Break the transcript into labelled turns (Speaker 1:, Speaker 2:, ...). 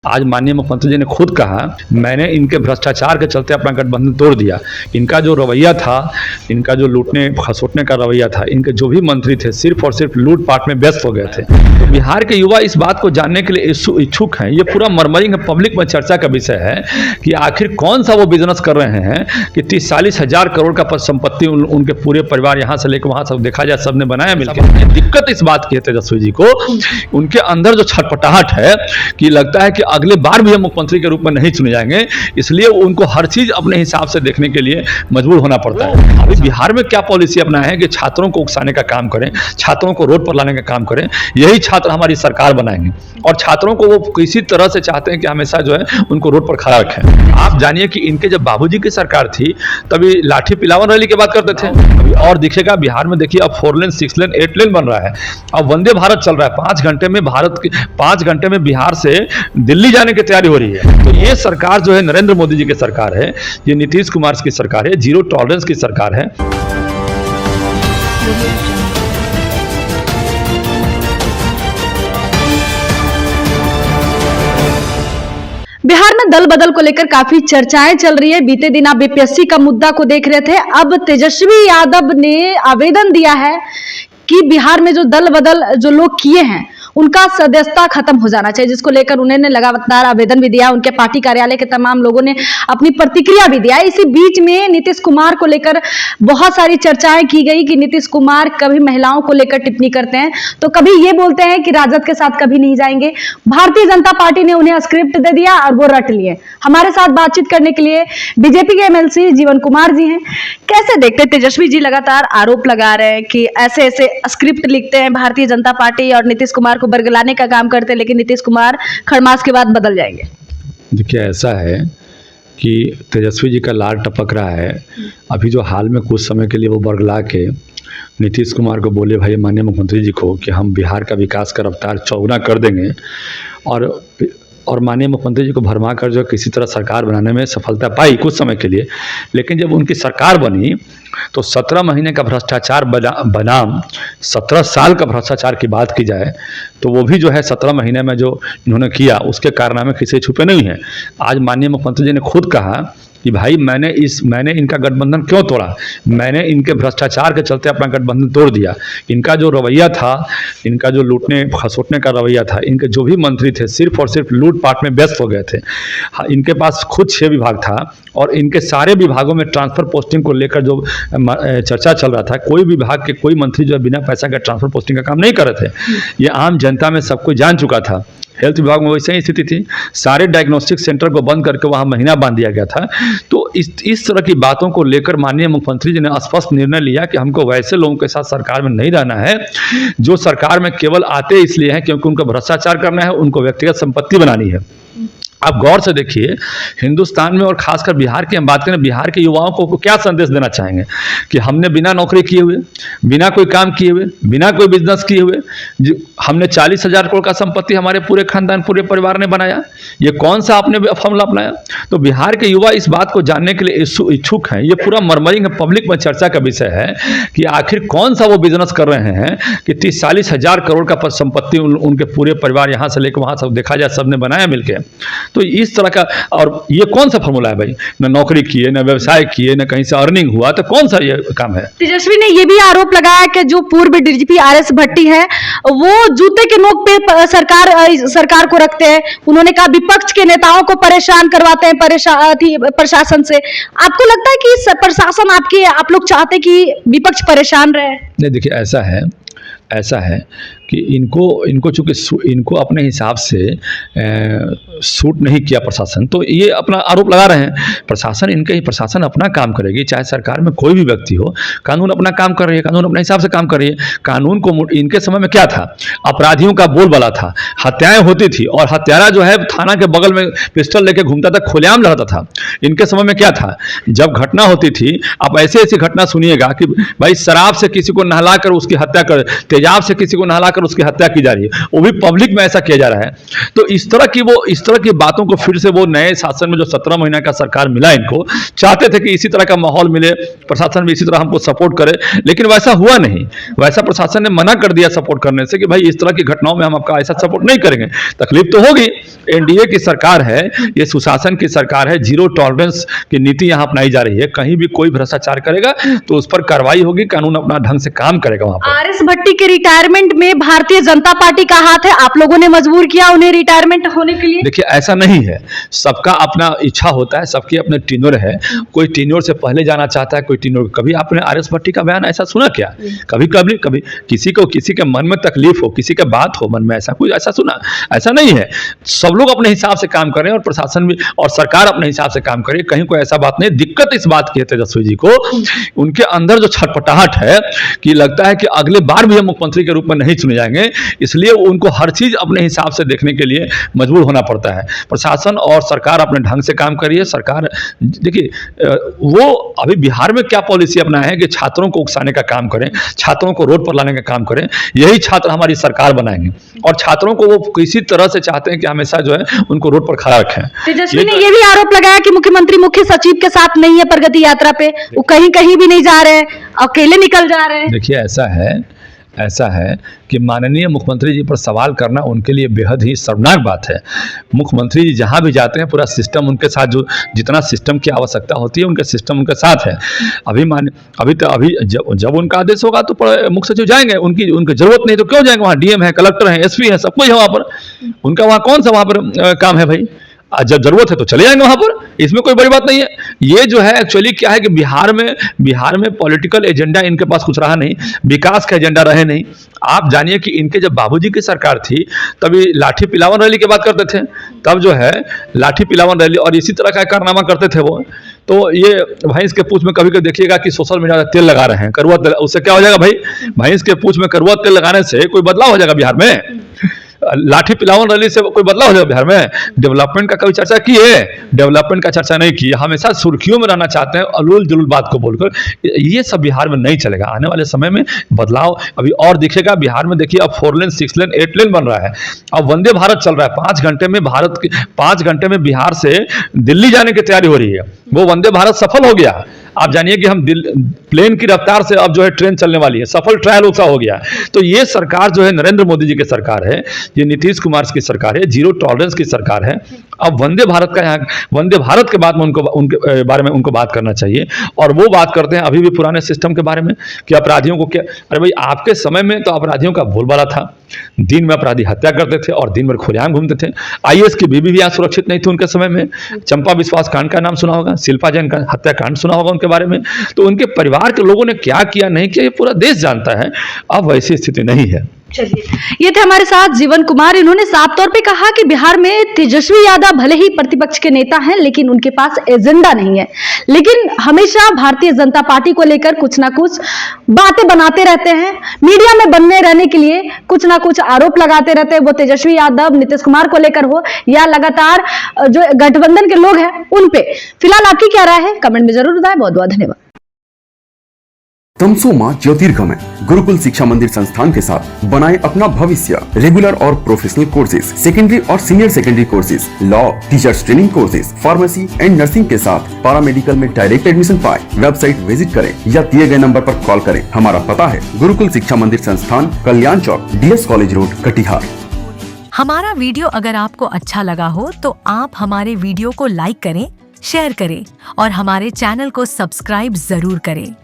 Speaker 1: आज माननीय मुख्यमंत्री जी ने खुद कहा, मैंने इनके भ्रष्टाचार के चलते अपना गठबंधन तोड़ दिया। इनका जो रवैया था, इनका जो लूटने खसोटने का रवैया था, इनके जो भी मंत्री थे सिर्फ और सिर्फ लूटपाट में व्यस्त हो गए थे। तो बिहार के युवा इस बात को जानने के लिए इच्छुक हैं। ये पूरा मरमरिंग पब्लिक में चर्चा का विषय है कि आखिर कौन सा वो बिजनेस कर रहे हैं कि 30-40 हजार करोड़ का संपत्ति उनके पूरे परिवार यहाँ से लेकर वहाँ सब देखा जाए सबने बनाया मिलकर। दिक्कत इस बात की है तेजस्वी जी को, उनके अंदर जो छटपटाहट है कि लगता है कि अगले बार भी हम मुख्यमंत्री के रूप में नहीं चुने जाएंगे, इसलिए उनको हर चीज अपने हिसाब से देखने के लिए मजबूर होना पड़ता है। अभी बिहार में क्या पॉलिसी अपना है कि छात्रों को उकसाने का काम करें, छात्रों को रोड पर लाने का काम करें, यही छात्र हमारी सरकार बनाएंगे और छात्रों को वो किसी तरह से चाहते हैं कि हमेशा जो है उनको रोड पर खड़ा रखें। आप जानिए कि इनके जब बाबूजी की सरकार थी तभी लाठी पिलावन रैली की बात करते थे। अभी और दिखेगा बिहार में, देखिए अब 4 लेन 6 लेन 8 लेन बन रहा है, अब वंदे भारत चल रहा है। 5 घंटे में बिहार से दिल्ली जाने की तैयारी हो रही है। तो ये सरकार जो है नरेंद्र मोदी जी की सरकार है, ये नीतीश कुमार की सरकार है, जीरो टॉलरेंस की सरकार है।
Speaker 2: बिहार में दल बदल को लेकर काफी चर्चाएं चल रही है। बीते दिन आप बीपीएससी का मुद्दा को देख रहे थे, अब तेजस्वी यादव ने आवेदन दिया है कि बिहार में जो दल बदल जो लोग किए हैं उनका सदस्यता खत्म हो जाना चाहिए, जिसको लेकर उन्होंने लगातार आवेदन भी दिया। उनके पार्टी कार्यालय के तमाम लोगों ने अपनी प्रतिक्रिया भी दिया। इसी बीच में नीतीश कुमार को लेकर बहुत सारी चर्चाएं की गई कि नीतीश कुमार कभी महिलाओं को लेकर टिप्पणी करते हैं तो कभी ये बोलते हैं कि राजद के साथ कभी नहीं जाएंगे। भारतीय जनता पार्टी ने उन्हें स्क्रिप्ट दे दिया और वो रट लिए। हमारे साथ बातचीत करने के लिए बीजेपी के एमएलसी जीवन कुमार जी हैं। कैसे देखते हैं, तेजस्वी जी लगातार आरोप लगा रहे हैं कि ऐसे ऐसे स्क्रिप्ट लिखते हैं भारतीय जनता पार्टी और नीतीश कुमार को बरगलाने का काम करते हैं, लेकिन नीतीश कुमार खरमास के बाद बदल जाएंगे।
Speaker 1: देखिए ऐसा है कि तेजस्वी जी का लार टपक रहा है। अभी जो हाल में कुछ समय के लिए वो बरगला के नीतीश कुमार को बोले, भाई माननीय मुख्यमंत्री जी को, कि हम बिहार का विकास का रफ्तार चौगुना कर देंगे और माननीय मुख्यमंत्री जी को भरमा कर जो किसी तरह सरकार बनाने में सफलता पाई कुछ समय के लिए। लेकिन जब उनकी सरकार बनी तो 17 महीने का भ्रष्टाचार बनाम 17 साल का भ्रष्टाचार की बात की जाए तो वो भी जो है 17 महीने में जो इन्होंने किया उसके कारनामे किसी छुपे नहीं हैं। आज माननीय मुख्यमंत्री जी ने खुद कहा कि भाई मैंने इनका गठबंधन क्यों तोड़ा, मैंने इनके भ्रष्टाचार के चलते अपना गठबंधन तोड़ दिया। इनका जो रवैया था, इनका जो लूटने खसोटने का रवैया था, इनके जो भी मंत्री थे सिर्फ और सिर्फ लूटपाट में व्यस्त हो गए थे। इनके पास खुद 6 विभाग था और इनके सारे विभागों में ट्रांसफर पोस्टिंग को लेकर जो चर्चा चल रहा था, कोई विभाग के कोई मंत्री जो बिना पैसा के ट्रांसफर पोस्टिंग का काम नहीं कर रहे थे। ये आम जनता में सबको जान चुका था। हेल्थ विभाग में वैसे ही स्थिति थी, सारे डायग्नोस्टिक सेंटर को बंद करके वहाँ महीना बांध दिया गया था। तो इस तरह की बातों को लेकर माननीय मुख्यमंत्री जी ने स्पष्ट निर्णय लिया कि हमको वैसे लोगों के साथ सरकार में नहीं रहना है जो सरकार में केवल आते इसलिए हैं क्योंकि उनको भ्रष्टाचार करना है, उनको व्यक्तिगत संपत्ति बनानी है। आप गौर से देखिए, हिंदुस्तान में और खासकर बिहार की हम बात करें, बिहार के युवाओं को क्या संदेश देना चाहेंगे कि हमने बिना नौकरी किए हुए, बिना कोई काम किए हुए, बिना कोई बिजनेस किए हुए हमने 40 हजार करोड़ का संपत्ति हमारे पूरे खानदान पूरे परिवार ने बनाया। ये कौन सा आपने फॉर्मूला अपनाया? तो बिहार के युवा इस बात को जानने के लिए इच्छुक हैं। ये पूरा मरमरिंग पब्लिक में चर्चा का विषय है कि आखिर कौन सा वो बिजनेस कर रहे हैं कि 30-40 हजार करोड़ का संपत्ति उनके पूरे परिवार यहाँ से लेकर वहाँ सब देखा जाए सबने बनाया मिलकर। तो इस तरह का, और ये कौन सा फॉर्मूला है भाई? न नौकरी किए, न व्यवसाय किए, न कहीं से अर्निंग हुआ, तो कौन सा ये काम है?
Speaker 2: तेजस्वी ने ये भी आरोप लगाया कि जो पूर्व डीजीपी आरएस भट्टी है वो जूते के नोक पे सरकार को रखते हैं। उन्होंने कहा विपक्ष के नेताओं को परेशान करवाते हैं प्रशासन से। आपको लगता है कि प्रशासन आप लोग चाहते कि विपक्ष परेशान रहे?
Speaker 1: नहीं, देखिए ऐसा है कि इनको चूंकि इनको अपने हिसाब से सूट नहीं किया प्रशासन, तो ये अपना आरोप लगा रहे हैं। प्रशासन अपना काम करेगी, चाहे सरकार में कोई भी व्यक्ति हो। कानून अपना काम कर रही है, कानून अपने हिसाब से काम कर रही है। कानून को इनके समय में क्या था, अपराधियों का बोलबाला था, हत्याएं होती थी और हत्यारा जो है थाना के बगल में पिस्टल लेके घूमता था, खुलेआम लड़ता था। इनके समय में क्या था, जब घटना होती थी, आप ऐसी घटना सुनिएगा कि भाई शराब से किसी को नहला कर उसकी हत्या कर, तेजाब से किसी को नहला कर मारकर उसकी हत्या की जा रही है, वो भी पब्लिक में ऐसा किया जा रहा है। तो इस तरह की बातों को फिर से वो नए शासन में जो 17 महीना का सरकार मिला, इनको चाहते थे कि इसी तरह का माहौल मिले, प्रशासन भी इसी तरह हमको सपोर्ट करे, लेकिन वैसा हुआ नहीं। वैसा प्रशासन ने मना कर दिया सपोर्ट करने से कि भाई इस तरह की घटनाओं में हम आपका ऐसा सपोर्ट नहीं करेंगे। तकलीफ तो होगी, एनडीए की सरकार है, ये सुशासन की सरकार है, जीरो टॉलरेंस की नीति यहाँ अपनाई जा रही है। कहीं भी कोई भ्रष्टाचार करेगा तो उस पर कार्रवाई होगी, कानून अपना ढंग से काम करेगा। वहां पर
Speaker 2: आरएस भट्टी के रिटायरमेंट में भारतीय जनता पार्टी का हाथ है, आप लोगों ने मजबूर किया उन्हें रिटायरमेंट होने के लिए?
Speaker 1: देखिए, ऐसा नहीं है, सबका अपना इच्छा होता है, सबकी अपने टीनर है। कोई टीनर से पहले जाना चाहता है, कोई टीनर। कभी आपने आरएस भट्टी का बयान ऐसा सुना क्या? कभी कभी कभी किसी के मन में तकलीफ हो, किसी के बात हो मन में, ऐसा कोई ऐसा सुना? ऐसा नहीं है। सब लोग अपने हिसाब से काम करें और प्रशासन भी और सरकार अपने हिसाब से काम करे, कहीं कोई ऐसा बात नहीं। दिक्कत इस बात की है तेजस्वी जी को, उनके अंदर जो छटपटाहट है कि लगता है कि अगले बार भी हम मुख्यमंत्री के रूप में नहीं चुने जाएंगे, इसलिए उनको हर चीज अपने हिसाब से देखने के लिए मजबूर होना पड़ता है। प्रशासन और सरकार अपने ढंग से काम करिए। सरकार देखिए, वो अभी बिहार में क्या पॉलिसी अपनाया है कि छात्रों को उकसाने का काम करें, छात्रों को रोड पर लाने का काम करें। यही छात्र हमारी सरकार बनाएंगे और छात्रों को वो किसी तरह से चाहते हैं कि हमेशा जो है उनको रोड पर खड़ा रखें।
Speaker 2: तेजस्वी ने ये भी आरोप लगाया कि मुख्यमंत्री मुख्य सचिव के साथ नहीं है प्रगति यात्रा पे, वो कहीं कहीं भी नहीं जा रहे हैं, अकेले निकल जा रहे हैं।
Speaker 1: देखिए, ऐसा है कि माननीय मुख्यमंत्री जी पर सवाल करना उनके लिए बेहद ही शर्मनाक बात है। मुख्यमंत्री जी जहाँ भी जाते हैं पूरा सिस्टम उनके साथ, जो जितना सिस्टम की आवश्यकता होती है उनके सिस्टम उनके साथ है। अभी जब उनका आदेश होगा तो मुख्य सचिव जाएंगे, उनकी जरूरत नहीं तो क्यों जाएंगे? वहाँ डीएम है, कलेक्टर है, एसपी है, सब कुछ है वहाँ पर। उनका वहाँ कौन सा वहाँ पर काम है भाई? जब जरूरत है तो चले जाएंगे वहां पर, इसमें कोई बड़ी बात नहीं है। ये जो है एक्चुअली क्या है कि बिहार में पॉलिटिकल एजेंडा इनके पास कुछ रहा नहीं, विकास का एजेंडा रहे नहीं। आप जानिए कि इनके जब बाबूजी की सरकार थी तभी लाठी पिलावन रैली की बात करते थे, तब जो है लाठी पिलावन रैली और इसी तरह का कारनामा करते थे वो। तो ये भैंस के पूंछ में कभी कभी देखिएगा कि सोशल मीडिया तेल लगा रहे हैं, कड़वा तेल, उससे क्या हो जाएगा भाई? भैंस के पूंछ में कड़वा तेल लगाने से कोई बदलाव हो जाएगा बिहार में? लाठी पिलावन रैली से कोई बदलाव हो जाएगा बिहार में? डेवलपमेंट का कभी चर्चा की है? डेवलपमेंट का चर्चा नहीं की। हमेशा सुर्खियों में रहना चाहते हैं अलूल जुलूल बात को बोलकर। ये सब बिहार में नहीं चलेगा। आने वाले समय में बदलाव अभी और दिखेगा बिहार में। देखिए, अब 4 लेन 6 लेन 8 लेन बन रहा है, अब वंदे भारत चल रहा है। 5 घंटे में बिहार से दिल्ली जाने की तैयारी हो रही है। वो वंदे भारत सफल हो गया। आप जानिए कि हम प्लेन की रफ्तार से अब जो है ट्रेन चलने वाली है, सफल ट्रायल उसका हो गया। तो ये सरकार जो है नरेंद्र मोदी जी की सरकार है, ये नीतीश कुमार की सरकार है, जीरो टॉलरेंस की सरकार है। अब वंदे भारत के बाद में उनके बारे में उनको बात करना चाहिए। और वो बात करते हैं अभी भी पुराने सिस्टम के बारे में कि अपराधियों को क्या। अरे भाई, आपके समय में तो अपराधियों का बोलबाला था, दिन में अपराधी हत्या करते थे और दिन भर खुलेआम घूमते थे। आईएएस की बीबी भी यहाँ सुरक्षित नहीं थी उनके समय में। चंपा विश्वास कांड का नाम सुना होगा, शिल्पा जैन का हत्याकांड सुना होगा उनके बारे में। तो उनके परिवार के लोगों ने क्या किया नहीं किया ये पूरा देश जानता है। अब वैसी स्थिति नहीं है।
Speaker 2: चलिए, ये थे हमारे साथ जीवन कुमार। इन्होंने साफ तौर पे कहा कि बिहार में तेजस्वी यादव भले ही प्रतिपक्ष के नेता हैं, लेकिन उनके पास एजेंडा नहीं है। लेकिन हमेशा भारतीय जनता पार्टी को लेकर कुछ ना कुछ बातें बनाते रहते हैं, मीडिया में बनने रहने के लिए कुछ ना कुछ आरोप लगाते रहते हैं। वो तेजस्वी यादव, नीतीश कुमार को लेकर हो या लगातार जो गठबंधन के लोग हैं उन पे। फिलहाल आपकी क्या राय है, कमेंट में जरूर बताएं। बहुत बहुत धन्यवाद।
Speaker 3: तमसोमा ज्योतिर्गमय गुरुकुल शिक्षा मंदिर संस्थान के साथ बनाए अपना भविष्य। रेगुलर और प्रोफेशनल कोर्सेज, सेकेंडरी और senior secondary courses, law, teachers training courses, pharmacy and nursing के साथ पैरामेडिकल में डायरेक्ट एडमिशन पाए। वेबसाइट विजिट करें या दिए गए नंबर पर कॉल करें। हमारा पता है गुरुकुल शिक्षा मंदिर संस्थान, कल्याण चौक, DS कॉलेज रोड, कटिहार।
Speaker 4: हमारा वीडियो अगर आपको अच्छा लगा हो तो आप हमारे वीडियो को लाइक करें, शेयर करें और हमारे चैनल को सब्सक्राइब जरूर करें।